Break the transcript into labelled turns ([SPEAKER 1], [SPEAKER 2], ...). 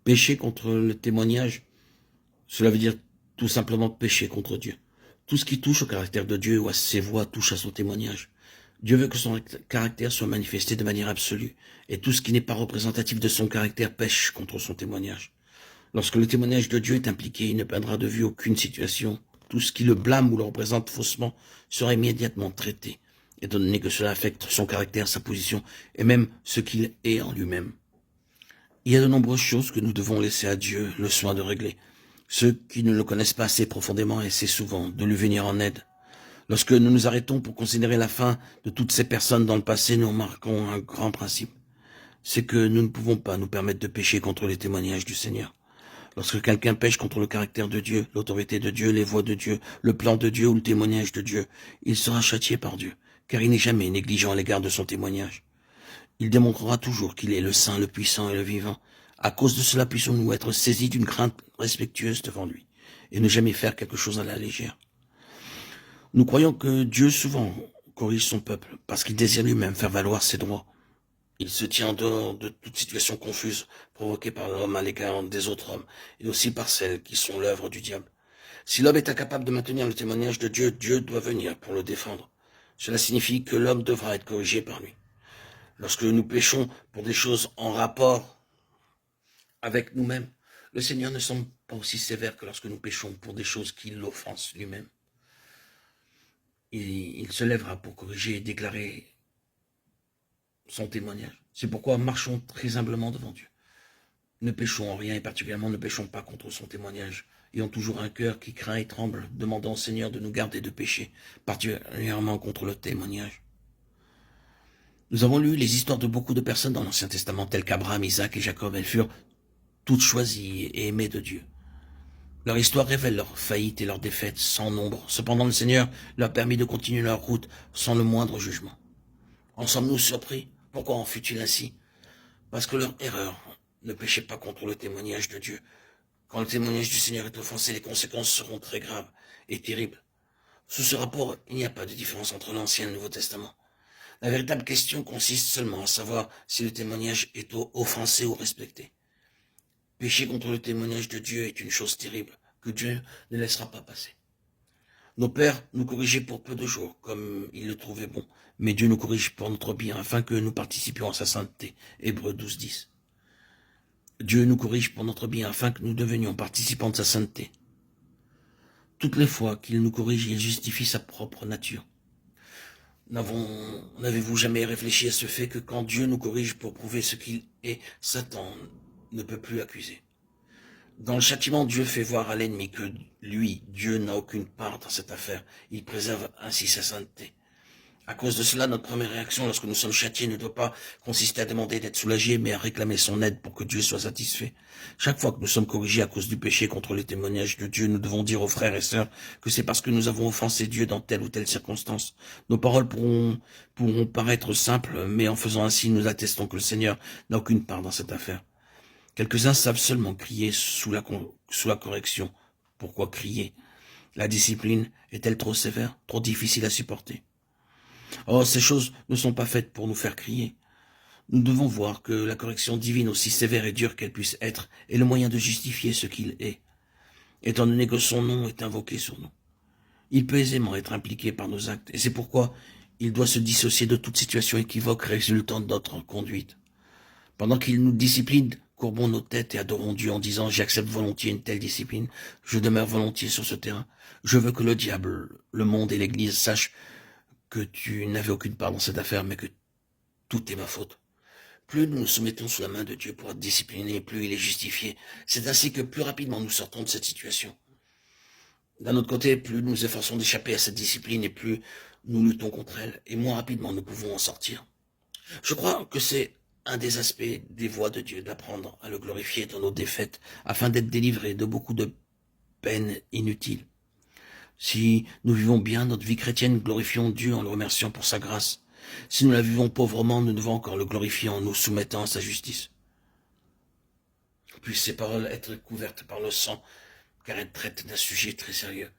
[SPEAKER 1] Pécher contre le témoignage, cela veut dire tout simplement pécher contre Dieu. Tout ce qui touche au caractère de Dieu ou à ses voies touche à son témoignage. Dieu veut que son caractère soit manifesté de manière absolue, et tout ce qui n'est pas représentatif de son caractère pêche contre son témoignage. Lorsque le témoignage de Dieu est impliqué, il ne perdra de vue aucune situation. Tout ce qui le blâme ou le représente faussement sera immédiatement traité, étant donné que cela affecte son caractère, sa position, et même ce qu'il est en lui-même. Il y a de nombreuses choses que nous devons laisser à Dieu le soin de régler. Ceux qui ne le connaissent pas assez profondément essaient souvent de lui venir en aide. Lorsque nous nous arrêtons pour considérer la fin de toutes ces personnes dans le passé, nous remarquons un grand principe. C'est que nous ne pouvons pas nous permettre de pécher contre les témoignages du Seigneur. Lorsque quelqu'un pêche contre le caractère de Dieu, l'autorité de Dieu, les voies de Dieu, le plan de Dieu ou le témoignage de Dieu, il sera châtié par Dieu, car il n'est jamais négligent à l'égard de son témoignage. Il démontrera toujours qu'il est le Saint, le Puissant et le Vivant. À cause de cela, puissons-nous être saisis d'une crainte respectueuse devant lui, et ne jamais faire quelque chose à la légère. Nous croyons que Dieu souvent corrige son peuple, parce qu'il désire lui-même faire valoir ses droits. Il se tient en dehors de toute situation confuse provoquée par l'homme à l'égard des autres hommes, et aussi par celles qui sont l'œuvre du diable. Si l'homme est incapable de maintenir le témoignage de Dieu, Dieu doit venir pour le défendre. Cela signifie que l'homme devra être corrigé par lui. Lorsque nous péchons pour des choses en rapport avec nous-mêmes, le Seigneur ne semble pas aussi sévère que lorsque nous péchons pour des choses qui l'offensent lui-même. Il se lèvera pour corriger et déclarer son témoignage. C'est pourquoi marchons très humblement devant Dieu. Ne péchons en rien et particulièrement ne péchons pas contre son témoignage. Ayons toujours un cœur qui craint et tremble, demandant au Seigneur de nous garder de pécher, particulièrement contre le témoignage. Nous avons lu les histoires de beaucoup de personnes dans l'Ancien Testament, telles qu'Abraham, Isaac et Jacob. Elles furent toutes choisies et aimées de Dieu. Leur histoire révèle leur faillite et leur défaite sans nombre. Cependant, le Seigneur leur permit de continuer leur route sans le moindre jugement. En sommes-nous surpris? Pourquoi en fut-il ainsi? Parce que leur erreur ne péchait pas contre le témoignage de Dieu. Quand le témoignage du Seigneur est offensé, les conséquences seront très graves et terribles. Sous ce rapport, il n'y a pas de différence entre l'Ancien et le Nouveau Testament. La véritable question consiste seulement à savoir si le témoignage est offensé ou respecté. Pécher contre le témoignage de Dieu est une chose terrible que Dieu ne laissera pas passer. Nos pères nous corrigeaient pour peu de jours, comme ils le trouvaient bon, mais Dieu nous corrige pour notre bien, afin que nous participions à sa sainteté. Hébreux 12, 10. Dieu nous corrige pour notre bien, afin que nous devenions participants de sa sainteté. Toutes les fois qu'il nous corrige, il justifie sa propre nature. N'avez-vous jamais réfléchi à ce fait que quand Dieu nous corrige pour prouver ce qu'il est, Satan ne peut plus accuser? Dans le châtiment, Dieu fait voir à l'ennemi que lui, Dieu, n'a aucune part dans cette affaire. Il préserve ainsi sa sainteté. À cause de cela, notre première réaction lorsque nous sommes châtiés ne doit pas consister à demander d'être soulagés, mais à réclamer son aide pour que Dieu soit satisfait. Chaque fois que nous sommes corrigés à cause du péché contre les témoignages de Dieu, nous devons dire aux frères et sœurs que c'est parce que nous avons offensé Dieu dans telle ou telle circonstance. Nos paroles pourront paraître simples, mais en faisant ainsi, nous attestons que le Seigneur n'a aucune part dans cette affaire. Quelques-uns savent seulement crier sous la correction. Pourquoi crier? La discipline est-elle trop sévère, trop difficile à supporter? Oh, ces choses ne sont pas faites pour nous faire crier. Nous devons voir que la correction divine, aussi sévère et dure qu'elle puisse être, est le moyen de justifier ce qu'il est, étant donné que son nom est invoqué sur nous. Il peut aisément être impliqué par nos actes, et c'est pourquoi il doit se dissocier de toute situation équivoque résultant de notre conduite. Pendant qu'il nous discipline, courbons nos têtes et adorons Dieu en disant « J'accepte volontiers une telle discipline, je demeure volontiers sur ce terrain. Je veux que le diable, le monde et l'Église sachent que tu n'avais aucune part dans cette affaire, mais que tout est ma faute. » Plus nous nous soumettons sous la main de Dieu pour être disciplinés, plus il est justifié. C'est ainsi que plus rapidement nous sortons de cette situation. D'un autre côté, plus nous nous efforçons d'échapper à cette discipline et plus nous luttons contre elle, et moins rapidement nous pouvons en sortir. Je crois que c'est un des aspects des voies de Dieu, d'apprendre à le glorifier dans nos défaites, afin d'être délivrés de beaucoup de peines inutiles. Si nous vivons bien notre vie chrétienne, glorifions Dieu en le remerciant pour sa grâce. Si nous la vivons pauvrement, nous devons encore le glorifier en nous soumettant à sa justice. Puissent ces paroles être couvertes par le sang, car elles traitent d'un sujet très sérieux.